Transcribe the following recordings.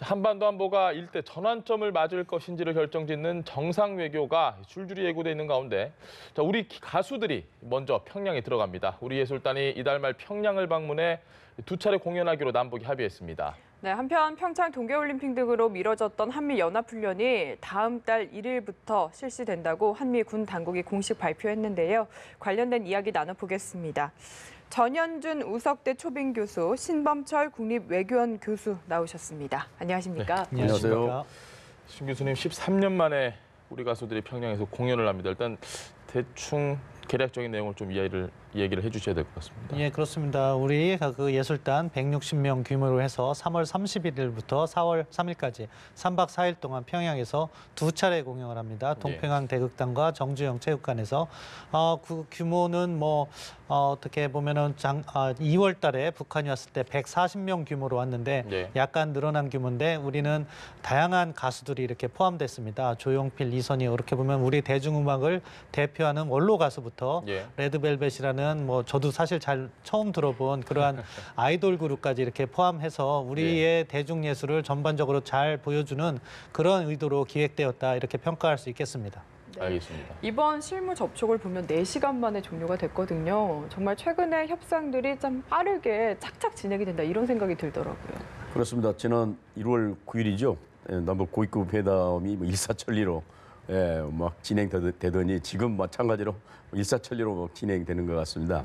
한반도 안보가 일대 전환점을 맞을 것인지를 결정짓는 정상 외교가 줄줄이 예고돼 있는 가운데 우리 가수들이 먼저 평양에 들어갑니다. 우리 예술단이 이달 말 평양을 방문해 두 차례 공연하기로 남북이 합의했습니다. 네, 한편 평창 동계올림픽 등으로 미뤄졌던 한미연합훈련이 다음 달 1일부터 실시된다고 한미 군 당국이 공식 발표했는데요. 관련된 이야기 나눠보겠습니다. 전현준 우석대 초빙 교수, 신범철 국립외교원 교수 나오셨습니다. 안녕하십니까? 네, 안녕하세요. 신 교수님 13년 만에 우리 가수들이 평양에서 공연을 합니다. 일단 대충 개략적인 내용을 좀 얘기를 해주셔야 될 것 같습니다. 예, 그렇습니다. 우리 그 예술단 160명 규모로 해서 3월 31일부터 4월 3일까지 3박 4일 동안 평양에서 두 차례 공연을 합니다. 동평양 대극단과 정주영 체육관에서 그 규모는 어떻게 보면은 2월 달에 북한이 왔을 때 140명 규모로 왔는데 약간 늘어난 규모인데 우리는 다양한 가수들이 이렇게 포함됐습니다. 조용필, 이선희 이렇게 보면 우리 대중음악을 대표하는 원로 가수부터 레드벨벳이라는 저도 사실 잘 처음 들어본 그러한 아이돌 그룹까지 이렇게 포함해서 우리의 대중예술을 전반적으로 잘 보여주는 그런 의도로 기획되었다 이렇게 평가할 수 있겠습니다. 네. 알겠습니다. 이번 실무 접촉을 보면 4시간 만에 종료가 됐거든요. 정말 최근에 협상들이 좀 빠르게 착착 진행이 된다 이런 생각이 들더라고요. 그렇습니다. 지난 1월 9일이죠. 남북 고위급 회담이 일사천리로 막 진행되더니 지금 마찬가지로 일사천리로 진행되는 것 같습니다.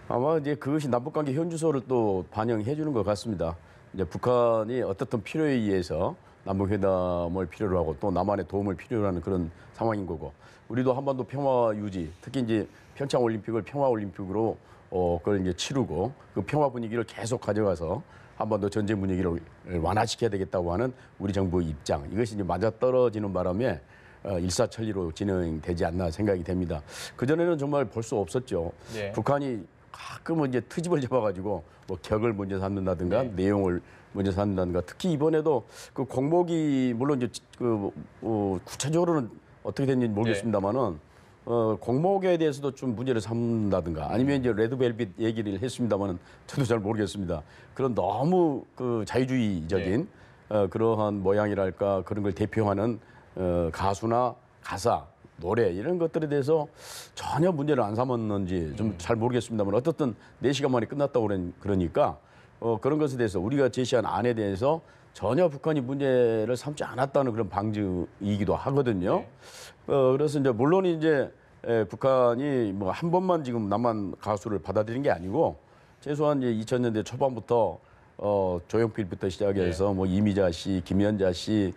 아마 이제 그것이 남북관계 현주소를 또 반영해 주는 것 같습니다. 이제 북한이 어떻든 필요에 의해서 남북회담을 필요로 하고 또 남한의 도움을 필요로 하는 그런 상황인 거고 우리도 한반도 평화 유지, 특히 이제 평창 올림픽을 평화 올림픽으로 그걸 이제 치르고 그 평화 분위기를 계속 가져가서 한반도 전쟁 분위기를 완화시켜야 되겠다고 하는 우리 정부의 입장 이것이 이제 맞아떨어지는 바람에 일사천리로 진행되지 않나 생각이 됩니다. 그전에는 정말 볼 수 없었죠. 북한이 가끔은 이제 트집을 잡아가지고 격을 먼저 삼는다든가 내용을 먼저 삼는다든가 특히 이번에도 그 공목이 물론 이제 구체적으로는 어떻게 됐는지 모르겠습니다만은 공목에 대해서도 좀 문제를 삼는다든가 아니면 이제 레드벨벳 얘기를 했습니다만은 저도 잘 모르겠습니다. 그런 너무 그 자유주의적인 그러한 모양이랄까 그런 걸 대표하는 가수나 가사, 노래 이런 것들에 대해서 전혀 문제를 안 삼았는지 좀 잘 모르겠습니다만 어떻든 4시간 만에 끝났다고 그러니까 그런 것에 대해서 우리가 제시한 안에 대해서 전혀 북한이 문제를 삼지 않았다는 그런 방증이기도 하거든요. 그래서 이제 물론 이제 북한이 한 번만 지금 남한 가수를 받아들인 게 아니고 최소한 이제 2000년대 초반부터 조용필부터 시작해서 이미자 씨, 김연자 씨,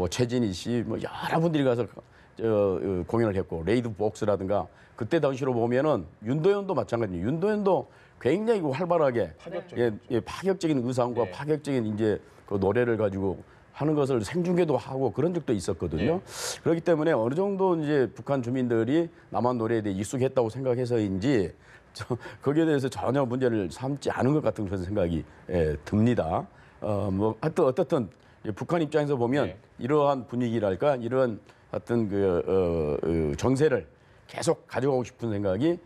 최진희 씨, 여러 분들이 가서 공연을 했고 레이드 복스라든가 그때 당시로 보면은 윤도현도 마찬가지예요. 윤도현도 굉장히 활발하게 파격적인 의상과 파격적인 이제 그 노래를 가지고 하는 것을 생중계도 하고 그런 적도 있었거든요. 그렇기 때문에 어느 정도 이제 북한 주민들이 남한 노래에 대해 익숙했다고 생각해서인지 거기에 대해서 전혀 문제를 삼지 않은 것 같은 그런 생각이 듭니다. 하여튼 어떻든 북한 입장에서 보면 이러한 분위기랄까 이런 어떤 정세를 계속 가져가고 싶은 생각이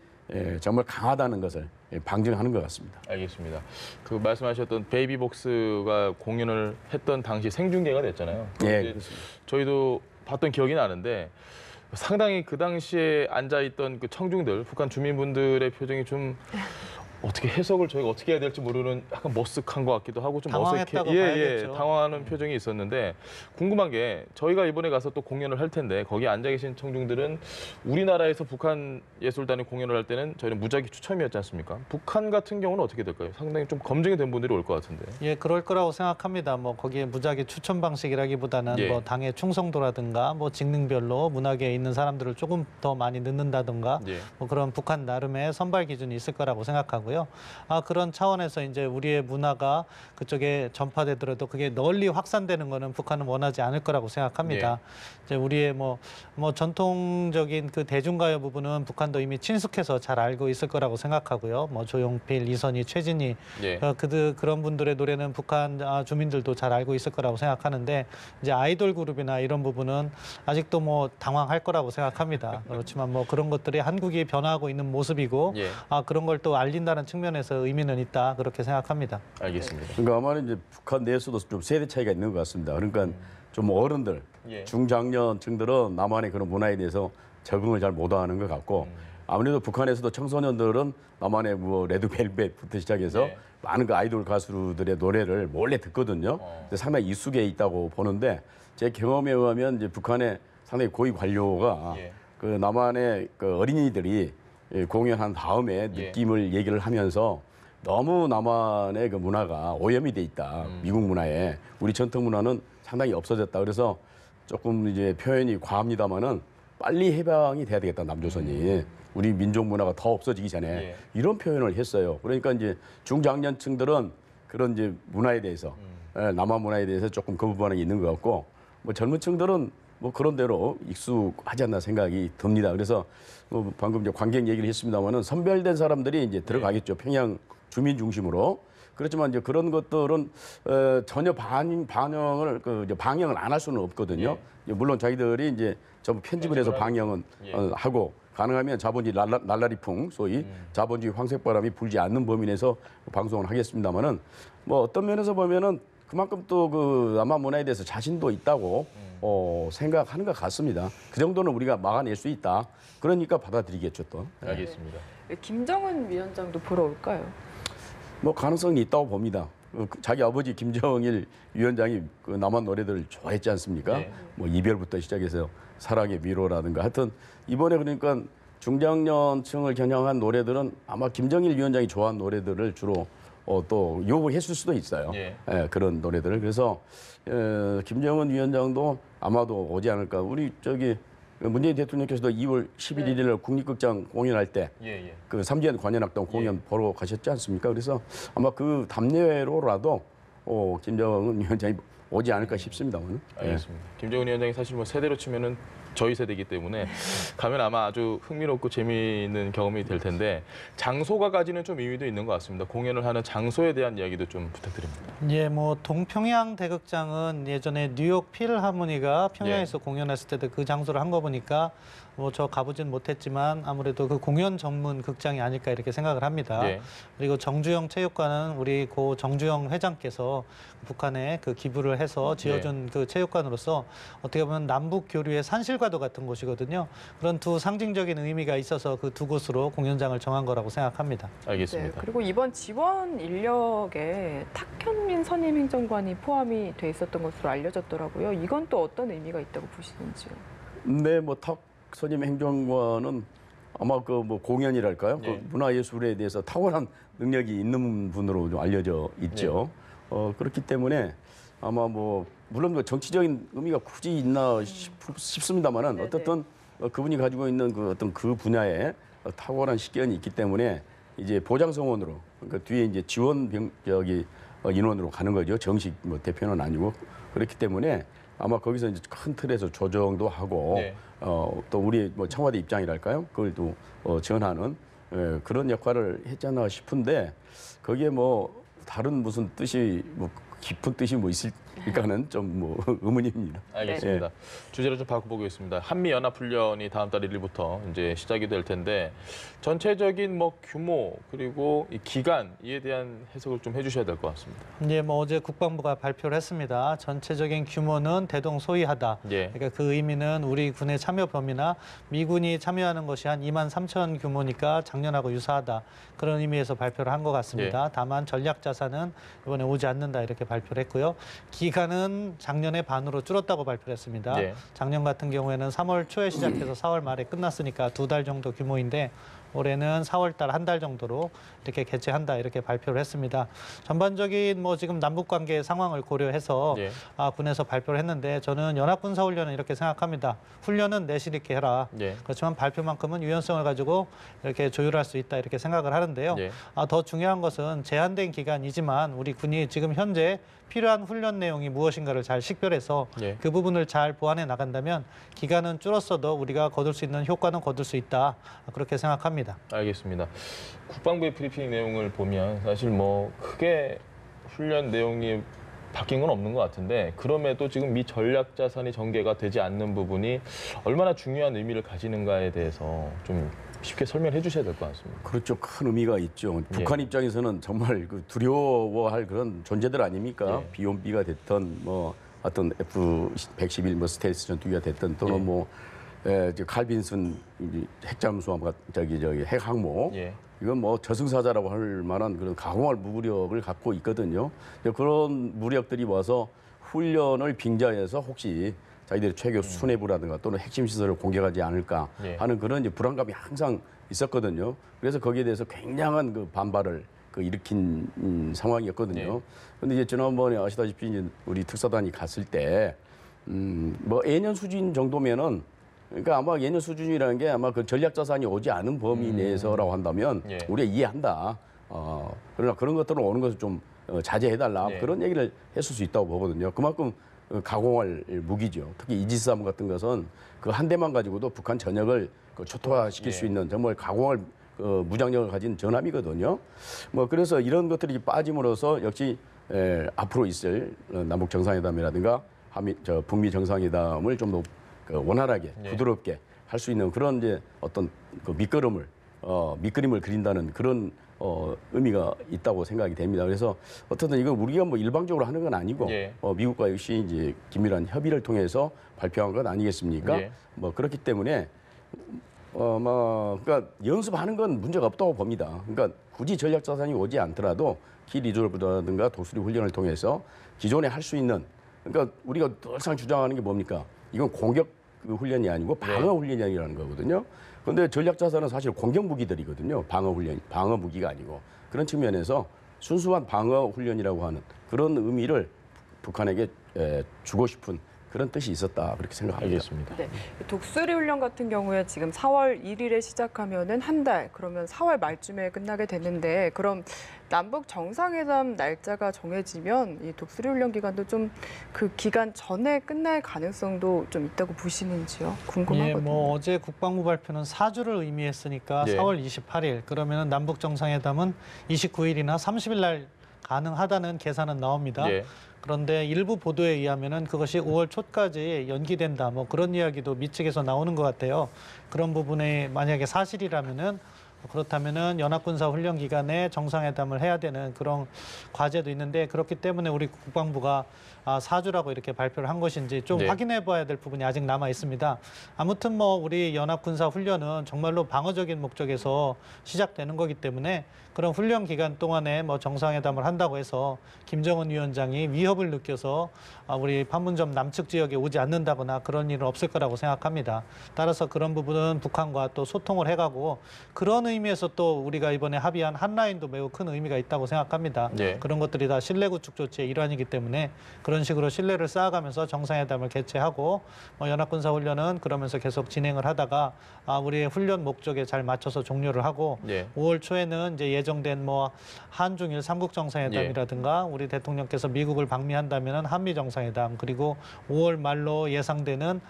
정말 강하다는 것을 방증하는 것 같습니다. 알겠습니다. 그 말씀하셨던 베이비복스가 공연을 했던 당시 생중계가 됐잖아요. 그렇습니다. 저희도 봤던 기억이 나는데 상당히 그 당시에 앉아있던 그 청중들, 북한 주민분들의 표정이 좀 어떻게 해석을 저희가 어떻게 해야 될지 모르는 약간 머쓱한 것 같기도 하고 좀 당황했다고 어색해, 봐야겠죠. 당황하는 표정이 있었는데 궁금한 게 저희가 이번에 가서 또 공연을 할 텐데 거기 앉아 계신 청중들은 우리나라에서 북한 예술단이 공연을 할 때는 저희는 무작위 추첨이었지 않습니까? 북한 같은 경우는 어떻게 될까요? 상당히 좀 검증이 된 분들이 올 것 같은데. 예, 그럴 거라고 생각합니다. 거기에 무작위 추천 방식이라기보다는 당의 충성도라든가 직능별로 문학에 있는 사람들을 조금 더 많이 넣는다든가 그런 북한 나름의 선발 기준이 있을 거라고 생각하고요. 그런 차원에서 이제 우리의 문화가 그쪽에 전파되더라도 그게 널리 확산되는 거는 북한은 원하지 않을 거라고 생각합니다. 이제 우리의 전통적인 그 대중가요 부분은 북한도 이미 친숙해서 잘 알고 있을 거라고 생각하고요. 조용필, 이선희, 최진희 그런 분들의 노래는 북한 주민들도 잘 알고 있을 거라고 생각하는데 이제 아이돌 그룹이나 이런 부분은 아직도 당황할 거라고 생각합니다. 그렇지만 그런 것들이 한국이 변화하고 있는 모습이고 그런 걸 또 알린다는 평화라는 측면에서 의미는 있다 그렇게 생각합니다. 알겠습니다. 그러니까 아마 이제 북한 내에서도 좀 세대 차이가 있는 것 같습니다. 그러니까 좀 어른들, 예. 중장년층들은 남한의 그런 문화에 대해서 적응을 잘 못하는 것 같고 아무래도 북한에서도 청소년들은 남한의 뭐 레드벨벳부터 시작해서 예. 많은 그 아이돌 가수들의 노래를 몰래 듣거든요. 근데 상당히 익숙해 있다고 보는데 제 경험에 의하면 이제 북한의 상당히 고위 관료가 예. 그 남한의 그 어린이들이 공연한 다음에 느낌을 얘기를 하면서 너무 남한의 그 문화가 오염이 돼 있다. 미국 문화에 우리 전통 문화는 상당히 없어졌다. 그래서 조금 이제 표현이 과합니다만은 빨리 해방이 돼야 되겠다. 남조선이 우리 민족 문화가 더 없어지기 전에 예. 이런 표현을 했어요. 그러니까 이제 중장년층들은 그런 이제 문화에 대해서 남한 문화에 대해서 조금 거부 반응이 있는 것 같고 뭐 젊은층들은 뭐 그런 대로 익숙하지 않나 생각이 듭니다. 그래서 뭐 방금 이제 관객 얘기를 했습니다만은 선별된 사람들이 이제 들어가겠죠. 평양 주민 중심으로. 그렇지만 이제 그런 것들은 전혀 반영을 이제 방영을 안 할 수는 없거든요. 이제 물론 자기들이 이제 전부 편집을 해서 방영은 하고 가능하면 자본주의 날라리풍 소위 자본주의 황색바람이 불지 않는 범위 내에서 방송을 하겠습니다만은 뭐 어떤 면에서 보면은 그만큼 또 그 남한 문화에 대해서 자신도 있다고 생각하는 것 같습니다. 그 정도는 우리가 막아낼 수 있다. 그러니까 받아들이겠죠 또. 알겠습니다. 김정은 위원장도 보러 올까요? 뭐 가능성이 있다고 봅니다. 자기 아버지 김정일 위원장이 그 남한 노래들을 좋아했지 않습니까? 네. 뭐 이별부터 시작해서 사랑의 위로라든가 하여튼 이번에 그러니까 중장년층을 겨냥한 노래들은 아마 김정일 위원장이 좋아하는 노래들을 주로 또 요구했을 수도 있어요. 예. 그런 노래들을. 그래서 김정은 위원장도 아마도 오지 않을까. 우리 저기 문재인 대통령께서도 2월 11일 날 국립극장 공연할 때 그 삼지연 관현악단 공연 보러 가셨지 않습니까? 그래서 아마 그 담례로라도 김정은 위원장이 오지 않을까 싶습니다만. 알겠습니다. 김정은 위원장이 사실 뭐 세대로 치면은 저희 세대이기 때문에 가면 아마 아주 흥미롭고 재미있는 경험이 될 텐데 장소가 가지는 좀 의미도 있는 것 같습니다. 공연을 하는 장소에 대한 이야기도 좀 부탁드립니다. 예, 뭐 동평양 대극장은 예전에 뉴욕 필하모니가 평양에서 공연했을 때도 그 장소를 한 거 보니까 뭐 저 가보진 못했지만 아무래도 그 공연 전문 극장이 아닐까 이렇게 생각을 합니다. 그리고 정주영 체육관은 우리 고 정주영 회장께서 북한에 그 기부를 해서 지어준 그 체육관으로서 어떻게 보면 남북 교류의 산실과도 같은 곳이거든요. 그런 두 상징적인 의미가 있어서 그 두 곳으로 공연장을 정한 거라고 생각합니다. 알겠습니다. 그리고 이번 지원 인력에 탁현민 선임 행정관이 포함이 돼 있었던 것으로 알려졌더라고요. 이건 또 어떤 의미가 있다고 보시는지요? 네, 뭐 탁 선임 행정관은 아마 그 뭐 공연이랄까요? 그 문화예술에 대해서 탁월한 능력이 있는 분으로 좀 알려져 있죠. 그렇기 때문에 아마 뭐 물론 뭐 정치적인 의미가 굳이 있나 싶습니다만은 어떻든 그분이 가지고 있는 그 어떤 그 분야에 탁월한 식견이 있기 때문에 이제 보장성원으로 그러니까 뒤에 이제 지원 인원으로 가는 거죠. 정식 뭐 대표는 아니고 그렇기 때문에 아마 거기서 이제 큰 틀에서 조정도 하고 또 우리 뭐 청와대 입장이랄까요? 그걸 또 전하는 그런 역할을 했지 않나 싶은데 거기에 뭐 다른 무슨 뜻이 뭐 깊은 뜻이 뭐 있을까는 좀 뭐 의문입니다. 알겠습니다. 주제를 좀 바꿔보겠습니다. 한미연합훈련이 다음 달 1일부터 이제 시작이 될 텐데 전체적인 뭐 규모 그리고 이 기간 이에 대한 해석을 좀 해주셔야 될 것 같습니다. 이제 뭐 어제 국방부가 발표를 했습니다. 전체적인 규모는 대동소이하다. 그러니까 그 의미는 우리 군의 참여 범위나 미군이 참여하는 것이 한 2만 3천 규모니까 작년하고 유사하다. 그런 의미에서 발표를 한 것 같습니다. 다만 전략 자산은 이번에 오지 않는다 이렇게 발표를 했고요. 기간은 작년에 반으로 줄었다고 발표를 했습니다. 작년 같은 경우에는 3월 초에 시작해서 4월 말에 끝났으니까 2달 정도 규모인데 올해는 4월 달 한 달 정도로 이렇게 개최한다 이렇게 발표를 했습니다. 전반적인 뭐 지금 남북 관계 상황을 고려해서 군에서 발표를 했는데 저는 연합군사훈련은 이렇게 생각합니다. 훈련은 내실 있게 해라. 그렇지만 발표만큼은 유연성을 가지고 이렇게 조율할 수 있다 이렇게 생각을 하는데요. 더 중요한 것은 제한된 기간이지만 우리 군이 지금 현재 필요한 훈련 내용이 무엇인가를 잘 식별해서 그 부분을 잘 보완해 나간다면 기간은 줄었어도 우리가 거둘 수 있는 효과는 거둘 수 있다. 그렇게 생각합니다. 알겠습니다. 국방부의 브리핑 내용을 보면 사실 뭐 크게 훈련 내용이 바뀐 건 없는 것 같은데 그럼에도 지금 미 전략 자산이 전개가 되지 않는 부분이 얼마나 중요한 의미를 가지는가에 대해서 좀 쉽게 설명해 주셔야 될 것 같습니다. 그렇죠. 큰 의미가 있죠. 북한 입장에서는 정말 그 두려워할 그런 존재들 아닙니까? 예. B-1B가 됐던 뭐 어떤 F-111 뭐 스텔스 전투기가 됐던 또는 예. 뭐 칼빈슨 핵잠수함 저기 핵항모 예. 이건 뭐 저승사자라고 할 만한 그런 가공할 무력을 갖고 있거든요. 그런 무력들이 와서 훈련을 빙자해서 혹시 자기들의 최고 수뇌부라든가 또는 핵심 시설을 공격하지 않을까 예. 하는 그런 이제 불안감이 항상 있었거든요. 그래서 거기에 대해서 굉장한 그 반발을 일으킨 상황이었거든요. 그런데 이제 지난번에 아시다시피 이제 우리 특사단이 갔을 때 뭐 예년 수준 정도면은 그러니까 아마 예년 수준이라는 게 아마 그 전략 자산이 오지 않은 범위 내에서라고 한다면 예. 우리가 이해한다. 그러나 그런 것들은 오는 것을 좀 자제해달라. 예. 그런 얘기를 했을 수 있다고 보거든요. 그만큼 가공할 무기죠. 특히 이지스함 같은 것은 그 한 대만 가지고도 북한 전역을 초토화시킬 수 있는 정말 가공할 무장력을 가진 전함이거든요. 뭐 그래서 이런 것들이 빠짐으로써 역시 앞으로 있을 남북 정상회담이라든가 북미 정상회담을 좀 더 원활하게 부드럽게 할 수 있는 그런 이제 어떤 그 밑그림을 그린다는 그런 의미가 있다고 생각이 됩니다. 그래서 어쨌든 이건 우리가 뭐 일방적으로 하는 건 아니고 예. 미국과 역시 이제 긴밀한 협의를 통해서 발표한 것 아니겠습니까? 예. 뭐 그렇기 때문에 그러니까 연습하는 건 문제가 없다고 봅니다. 그러니까 굳이 전략 자산이 오지 않더라도 키 리졸브라든가 독수리 훈련을 통해서 기존에 할 수 있는 그러니까 우리가 늘상 주장하는 게 뭡니까? 이건 공격 훈련이 아니고 방어 훈련이라는 거거든요. 그런데 전략 자산은 사실 공격 무기들이거든요. 방어 무기가 아니고 그런 측면에서 순수한 방어 훈련이라고 하는 그런 의미를 북한에게 주고 싶은 그런 뜻이 있었다 그렇게 생각합니다. 알겠습니다. 네. 독수리 훈련 같은 경우에 지금 4월 1일에 시작하면은 한 달, 그러면 4월 말쯤에 끝나게 되는데 그럼 남북 정상회담 날짜가 정해지면 이 독수리 훈련 기간도 좀 그 기간 전에 끝날 가능성도 좀 있다고 보시는지요? 궁금하거든요. 예, 뭐 어제 국방부 발표는 4주를 의미했으니까 네. 4월 28일 그러면은 남북 정상회담은 29일이나 30일 날 가능하다는 계산은 나옵니다. 예. 그런데 일부 보도에 의하면은 그것이 5월 초까지 연기된다. 뭐 그런 이야기도 미 측에서 나오는 것 같아요. 그런 부분에 만약에 사실이라면은 그렇다면은 연합군사 훈련 기간에 정상회담을 해야 되는 그런 과제도 있는데 그렇기 때문에 우리 국방부가 4주라고 이렇게 발표를 한 것인지 좀 네. 확인해 봐야 될 부분이 아직 남아 있습니다. 아무튼 뭐 우리 연합군사 훈련은 정말로 방어적인 목적에서 시작되는 거기 때문에 그런 훈련 기간 동안에 뭐 정상회담을 한다고 해서 김정은 위원장이 위협을 느껴서 우리 판문점 남측 지역에 오지 않는다거나 그런 일은 없을 거라고 생각합니다. 따라서 그런 부분은 북한과 또 소통을 해가고 그런 의미에서 또 우리가 이번에 합의한 한라인도 매우 큰 의미가 있다고 생각합니다. 네. 그런 것들이 다 신뢰 구축 조치의 일환이기 때문에 그런 식으로 신뢰를 쌓아가면서 정상회담을 개최하고 연합군사 훈련은 그러면서 계속 진행을 하다가 우리의 훈련 목적에 잘 맞춰서 종료를 하고 네. 5월 초에는 이제 예정된 뭐 한중일 삼국 정상회담이라든가 우리 대통령께서 미국을 방미한다면은 한미 정상회담 그리고 5월 말로 예상되는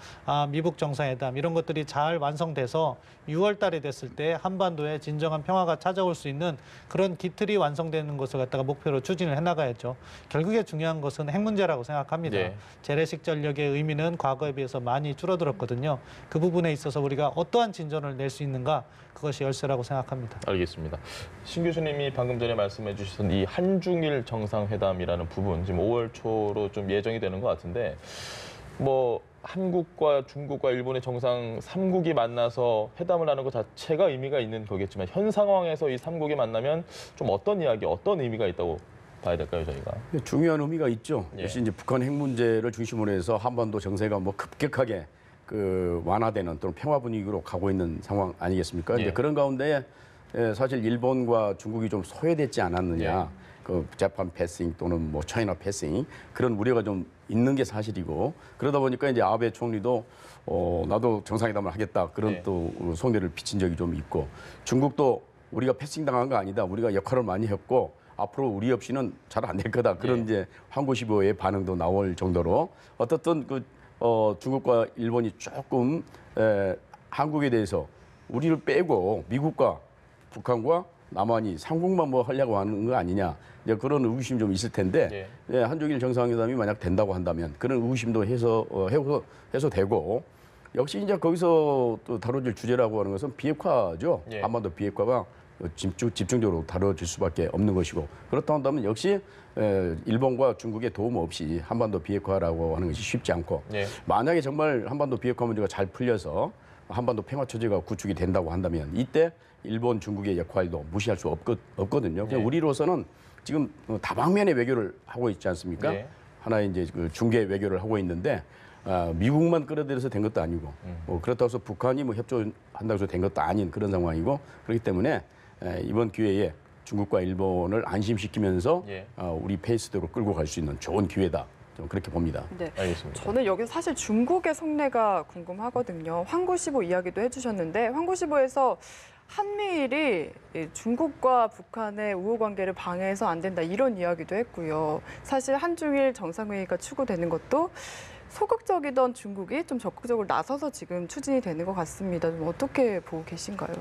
미북 정상회담 이런 것들이 잘 완성돼서 6월 달에 됐을 때 한반도에 진정한 평화가 찾아올 수 있는 그런 기틀이 완성되는 것을 갖다가 목표로 추진을 해나가야죠. 결국에 중요한 것은 핵 문제라고 생각합니다. 네. 재래식 전력의 의미는 과거에 비해서 많이 줄어들었거든요. 그 부분에 있어서 우리가 어떠한 진전을 낼 수 있는가 그것이 열쇠라고 생각합니다. 알겠습니다. 신 교수님이 방금 전에 말씀해 주셨던 이 한중일 정상회담이라는 부분 지금 5월 초로 좀 예정이 되는 것 같은데 뭐 한국과 중국과 일본의 정상 3국이 만나서 회담을 하는 것 자체가 의미가 있는 거겠지만 현 상황에서 이 3국이 만나면 좀 어떤 이야기, 어떤 의미가 있다고 봐야 될까요, 저희가? 중요한 의미가 있죠. 예. 역시 이제 북한 핵 문제를 중심으로 해서 한반도 정세가 뭐 급격하게 완화되는 또는 평화 분위기로 가고 있는 상황 아니겠습니까? 예. 이제 그런 가운데 사실 일본과 중국이 좀 소외됐지 않았느냐. 그 재판 패싱 또는 뭐 차이나 패싱 그런 우려가 좀 있는 게 사실이고 그러다 보니까 이제 아베 총리도 나도 정상회담을 하겠다 그런 또 속내를 비친 적이 좀 있고 중국도 우리가 패싱 당한 거 아니다. 우리가 역할을 많이 했고 앞으로 우리 없이는 잘 안 될 거다. 그런 이제 황구시보의 반응도 나올 정도로 어떻든 중국과 일본이 조금 한국에 대해서 우리를 빼고 미국과 북한과 남한이 삼국만 뭐 하려고 하는 거 아니냐. 이제 그런 의구심이 좀 있을 텐데 한중일 정상회담이 만약 된다고 한다면 그런 의구심도 해소되고 역시 이제 거기서 또 다뤄질 주제라고 하는 것은 비핵화죠. 예. 한반도 비핵화가 집중적으로 다뤄질 수밖에 없는 것이고 그렇다 한다면 역시 일본과 중국의 도움 없이 한반도 비핵화라고 하는 것이 쉽지 않고 예. 만약에 정말 한반도 비핵화 문제가 잘 풀려서 한반도 평화 체제가 구축이 된다고 한다면 이때 일본, 중국의 역할도 무시할 수 없거든요. 그냥 예. 우리로서는 지금 다방면의 외교를 하고 있지 않습니까? 예. 하나의 이제 그 중개 외교를 하고 있는데 미국만 끌어들여서 된 것도 아니고 그렇다고 해서 북한이 뭐 협조한다고 해서 된 것도 아닌 그런 상황이고 그렇기 때문에 이번 기회에 중국과 일본을 안심시키면서 예. 우리 페이스대로 끌고 갈 수 있는 좋은 기회다. 좀 그렇게 봅니다. 네. 알겠습니다. 저는 여기서 사실 중국의 속내가 궁금하거든요. 황구시보 이야기도 해주셨는데 황구시보에서 한미일이 중국과 북한의 우호 관계를 방해해서 안 된다 이런 이야기도 했고요. 사실 한중일 정상회의가 추구되는 것도 소극적이던 중국이 좀 적극적으로 나서서 지금 추진이 되는 것 같습니다. 좀 어떻게 보고 계신가요?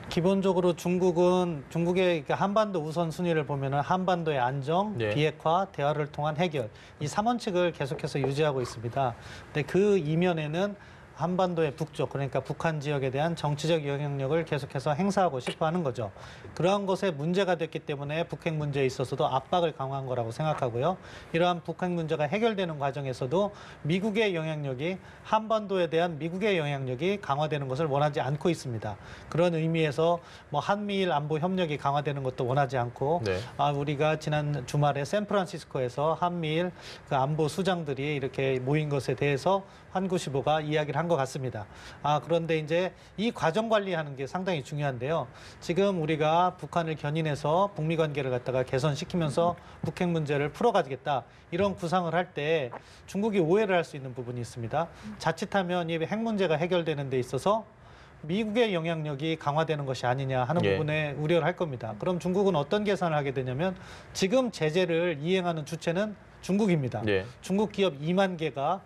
기본적으로 중국의 한반도 우선순위를 보면은 한반도의 안정, 네. 비핵화, 대화를 통한 해결 이 3원칙을 계속해서 유지하고 있습니다. 근데 그 이면에는 한반도의 북쪽, 그러니까 북한 지역에 대한 정치적 영향력을 계속해서 행사하고 싶어 하는 거죠. 그러한 것에 문제가 됐기 때문에 북핵 문제에 있어서도 압박을 강화한 거라고 생각하고요. 이러한 북핵 문제가 해결되는 과정에서도 미국의 영향력이 한반도에 대한 미국의 영향력이 강화되는 것을 원하지 않고 있습니다. 그런 의미에서 뭐 한미일 안보 협력이 강화되는 것도 원하지 않고 네. 우리가 지난 주말에 샌프란시스코에서 한미일 그 안보 수장들이 이렇게 모인 것에 대해서 환구시보가 이야기를 한 것 같습니다. 그런데 이제 이 과정 관리하는 게 상당히 중요한데요. 지금 우리가 북한을 견인해서 북미 관계를 갖다가 개선시키면서 북핵 문제를 풀어가겠다 이런 구상을 할 때 중국이 오해를 할 수 있는 부분이 있습니다. 자칫하면 이 핵 문제가 해결되는 데 있어서 미국의 영향력이 강화되는 것이 아니냐 하는 예. 부분에 우려를 할 겁니다. 그럼 중국은 어떤 계산을 하게 되냐면 지금 제재를 이행하는 주체는 중국입니다. 예. 중국 기업 2만 개가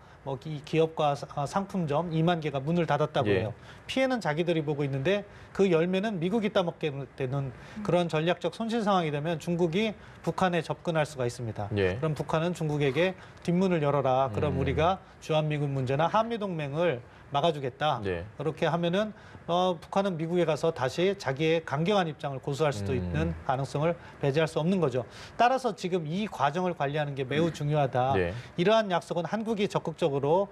이 기업과 상품점 2만 개가 문을 닫았다고 예. 해요. 피해는 자기들이 보고 있는데 그 열매는 미국이 따먹게 되는 그런 전략적 손실 상황이 되면 중국이 북한에 접근할 수가 있습니다. 예. 그럼 북한은 중국에게 뒷문을 열어라. 그럼 우리가 주한미군 문제나 한미동맹을 막아주겠다. 네. 그렇게 하면은 북한은 미국에 가서 다시 자기의 강경한 입장을 고수할 수도 있는 가능성을 배제할 수 없는 거죠. 따라서 지금 이 과정을 관리하는 게 매우 중요하다. 네. 이러한 약속은 한국이 적극적으로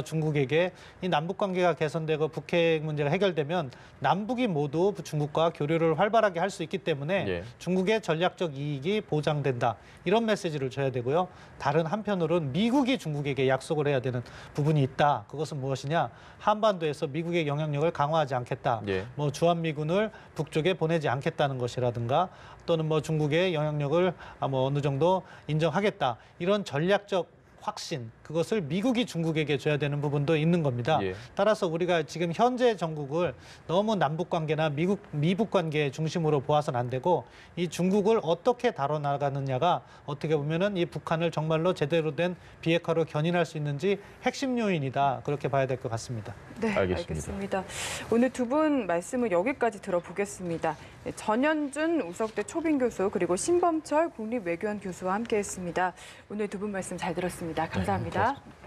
중국에게 이 남북 관계가 개선되고 북핵 문제가 해결되면 남북이 모두 중국과 교류를 활발하게 할 수 있기 때문에 예. 중국의 전략적 이익이 보장된다. 이런 메시지를 줘야 되고요. 다른 한편으로는 미국이 중국에게 약속을 해야 되는 부분이 있다. 그것은 무엇이냐? 한반도에서 미국의 영향력을 강화하지 않겠다. 예. 뭐 주한미군을 북쪽에 보내지 않겠다는 것이라든가 또는 뭐 중국의 영향력을 뭐 어느 정도 인정하겠다. 이런 전략적 확신, 그것을 미국이 중국에게 줘야 되는 부분도 있는 겁니다. 예. 따라서 우리가 지금 현재 정국을 너무 남북 관계나 미북 관계 중심으로 보아서는 안 되고 이 중국을 어떻게 다뤄나가느냐가 어떻게 보면은 이 북한을 정말로 제대로 된 비핵화로 견인할 수 있는지 핵심 요인이다. 그렇게 봐야 될 것 같습니다. 네, 알겠습니다. 오늘 두 분 말씀을 여기까지 들어보겠습니다. 전현준 우석대 초빙 교수 그리고 신범철 국립외교원 교수와 함께했습니다. 오늘 두 분 말씀 잘 들었습니다. 감사합니다. 고맙습니다.